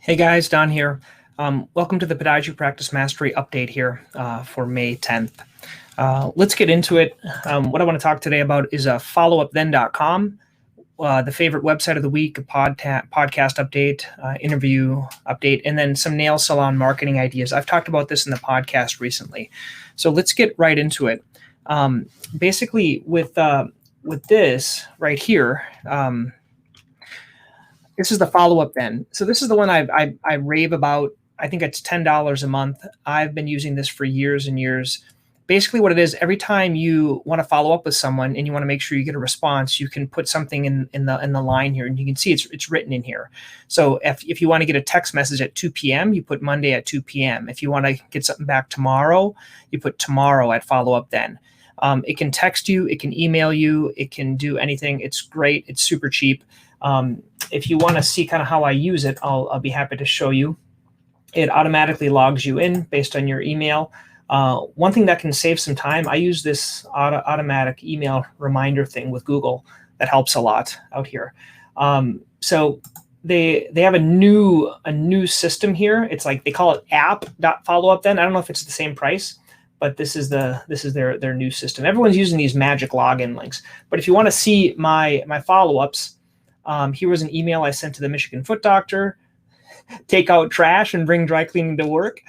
Hey guys, Don here. Welcome to the Podiatry Practice Mastery update here for May 10th. Let's get into it. What I want to talk today about is followupthen.com, the favorite website of the week, a podcast update, interview update, and then some nail salon marketing ideas. I've talked about this in the podcast recently. So let's get right into it. Basically, with this right here, this is the follow-up then. So this is the one I rave about. I think it's $10 a month. I've been using this for years and years. Basically what it is, every time you want to follow up with someone and you want to make sure you get a response, you can put something in the line here, and you can see it's written in here. So if you want to get a text message at 2 p.m., you put Monday at 2 p.m. If you want to get something back tomorrow, you put tomorrow at follow-up then. It can text you, it can email you, it can do anything. It's great. It's super cheap. If you want to see kind of how I use it, I'll be happy to show you. It automatically logs you in based on your email. One thing that can save some time, I use this automatic email reminder thing with Google that helps a lot out here. So they have a new system here. It's like they call it app.followupthen. I don't know if it's the same price, but this is their new system. Everyone's using these magic login links. But if you want to see my follow-ups, here was an email I sent to the Michigan foot doctor. Take out trash and bring dry cleaning to work.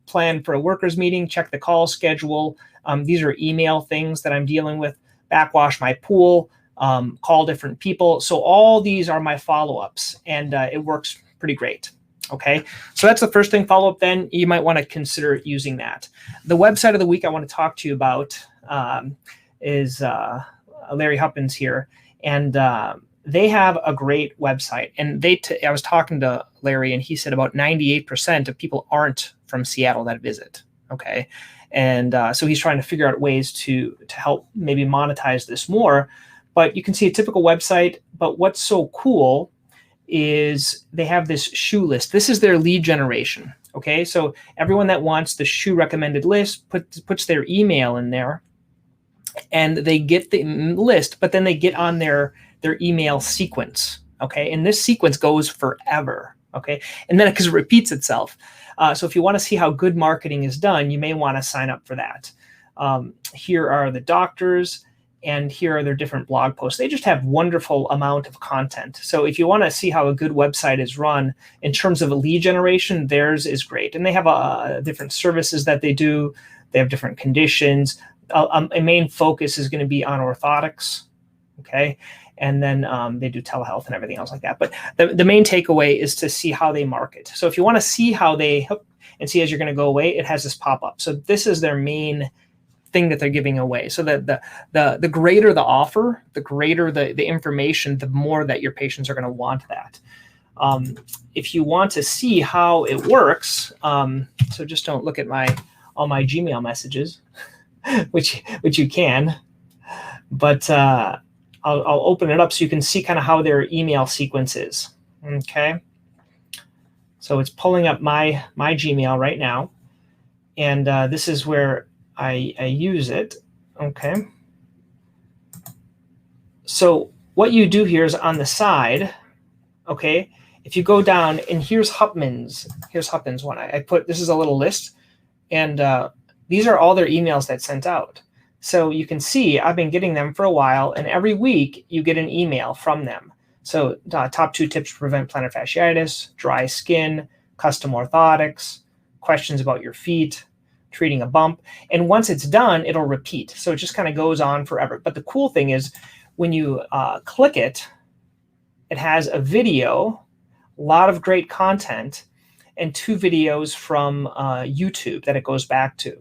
Plan for a workers meeting. Check the call schedule. These are email things that I'm dealing with. Backwash my pool. Call different people. So all these are my follow-ups, and it works pretty great. Okay, so that's the first thing. Follow up then. You might want to consider using that. The website of the week I want to talk to you about is Larry Huppins here, and they have a great website. And I was talking to Larry, and he said about 98% of people aren't from Seattle that visit. Okay, and so he's trying to figure out ways to help maybe monetize this more. But you can see a typical website. But what's so cool is they have this shoe list. This is their lead generation. Okay, so everyone that wants the shoe recommended list puts their email in there, and they get the list, but then they get on their email sequence. Okay, and this sequence goes forever. Okay, and then because it repeats itself. So if you want to see how good marketing is done, you may want to sign up for that. Here are the doctors, and here are their different blog posts. They just have wonderful amount of content. So if you want to see how a good website is run in terms of a lead generation, theirs is great. And they have different services that they do. They have different conditions. A main focus is going to be on orthotics. Okay. And then they do telehealth and everything else like that. But the main takeaway is to see how they market. So if you want to see how they and see as you're going to go away, it has this pop up. So this is their main thing that they're giving away. So that the greater the offer, the greater the information, the more that your patients are going to want that. If you want to see how it works, so just don't look at all my Gmail messages, which you can, but I'll open it up so you can see kind of how their email sequence is. Okay, so it's pulling up my Gmail right now, and this is where I use it. Okay. So what you do here is on the side, okay, if you go down, and here's Huppman's one. I put, this is a little list, and these are all their emails that sent out. So you can see I've been getting them for a while, and every week you get an email from them. So top 2 tips to prevent plantar fasciitis, dry skin, custom orthotics, questions about your feet, treating a bump. And once it's done, it'll repeat. So it just kind of goes on forever. But the cool thing is when you click it, it has a video, a lot of great content, and 2 videos from YouTube that it goes back to.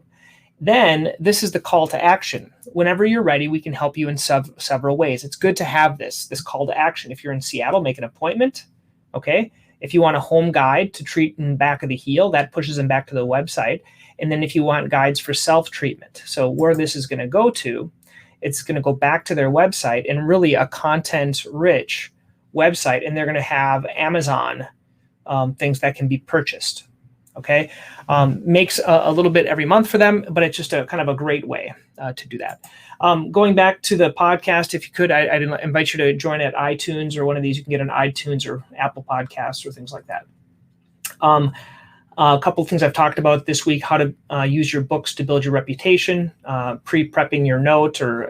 Then this is the call to action. Whenever you're ready, we can help you in several ways. It's good to have this call to action. If you're in Seattle, make an appointment. Okay. If you want a home guide to treat in back of the heel, that pushes them back to the website. And then if you want guides for self-treatment, so where this is going to go to, it's going to go back to their website, and really a content-rich website, and they're going to have Amazon things that can be purchased. Okay, makes a little bit every month for them, but it's just a kind of a great way to do that. Going back to the podcast, if you could, I'd invite you to join at iTunes or one of these. You can get on iTunes or Apple Podcasts or things like that. A couple of things I've talked about this week: how to use your books to build your reputation, pre-prepping your note, or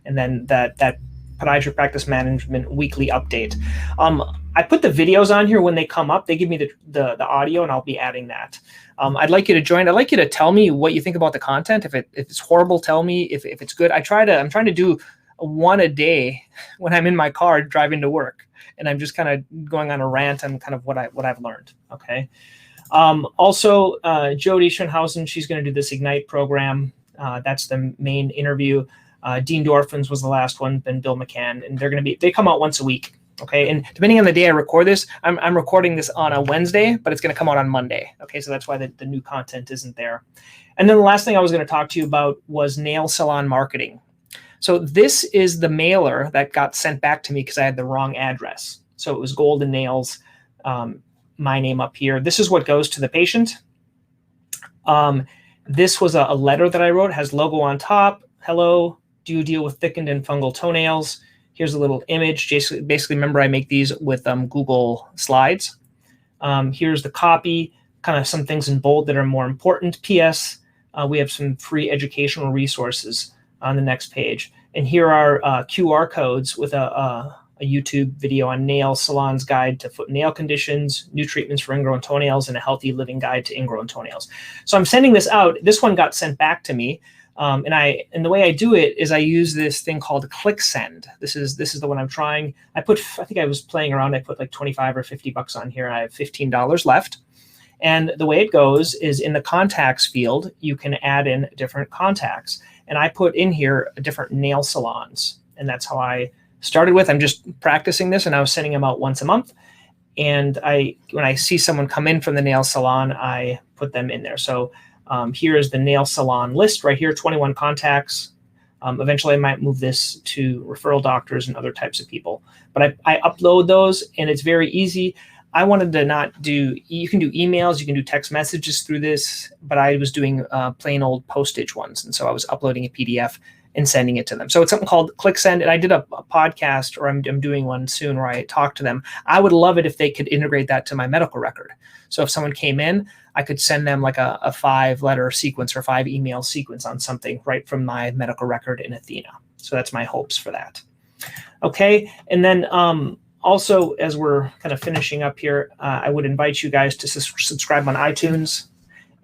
and then that Podiatry Practice Management Weekly update. I put the videos on here when they come up. They give me the audio, and I'll be adding that. I'd like you to join. I'd like you to tell me what you think about the content. If it's horrible, tell me. If it's good, I'm trying to do one a day when I'm in my car driving to work, and I'm just kind of going on a rant on kind of what I've learned. Okay. Also, Jody Schoenhausen, she's going to do this Ignite program. That's the main interview. Dean Dorfins was the last one, then Bill McCann, and they come out once a week. Okay, and depending on the day I record this, I'm recording this on a Wednesday, but it's going to come out on Monday. Okay, so that's why the new content isn't there. And then the last thing I was going to talk to you about was nail salon marketing. So this is the mailer that got sent back to me because I had the wrong address. So it was Golden Nails, my name up here. This is what goes to the patient. This was a letter that I wrote, has logo on top. Hello, do you deal with thickened and fungal toenails? Here's a little image. Basically, remember, I make these with Google Slides. Here's the copy, kind of some things in bold that are more important. P.S. We have some free educational resources on the next page. And here are QR codes with a YouTube video on Nail Salon's Guide to Foot and Nail Conditions, New Treatments for Ingrown Toenails, and a Healthy Living Guide to Ingrown Toenails. So I'm sending this out. This one got sent back to me. And the way I do it is I use this thing called Click Send. This is the one I'm trying. I think I was playing around. I put like 25 or 50 bucks on here. I have $15 left. And the way it goes is in the contacts field, you can add in different contacts. And I put in here different nail salons. And that's how I started with. I'm just practicing this, and I was sending them out once a month. And when I see someone come in from the nail salon, I put them in there. So here is the nail salon list right here, 21 contacts. Eventually, I might move this to referral doctors and other types of people. But I upload those, and it's very easy. I wanted to not do, you can do emails, you can do text messages through this, but I was doing plain old postage ones. And so I was uploading a PDF and sending it to them. So it's something called Click Send. And I did a podcast, or I'm doing one soon, where I talk to them. I would love it if they could integrate that to my medical record. So if someone came in, I could send them like a 5-letter sequence or 5-email sequence on something right from my medical record in Athena. So that's my hopes for that. Okay. And then also, as we're kind of finishing up here, I would invite you guys to subscribe on iTunes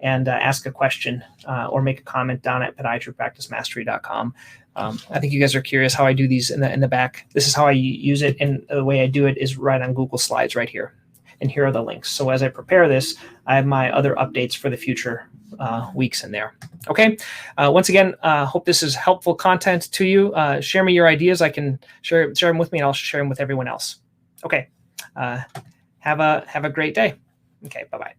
and ask a question or make a comment down at podiatrypracticemastery.com. I think you guys are curious how I do these in the back. This is how I use it, and the way I do it is right on Google Slides right here. And here are the links. So as I prepare this, I have my other updates for the future weeks in there. Okay. Once again, hope this is helpful content to you. Share me your ideas. I can share them with me, and I'll share them with everyone else. Okay. Have a great day. Okay. Bye-bye.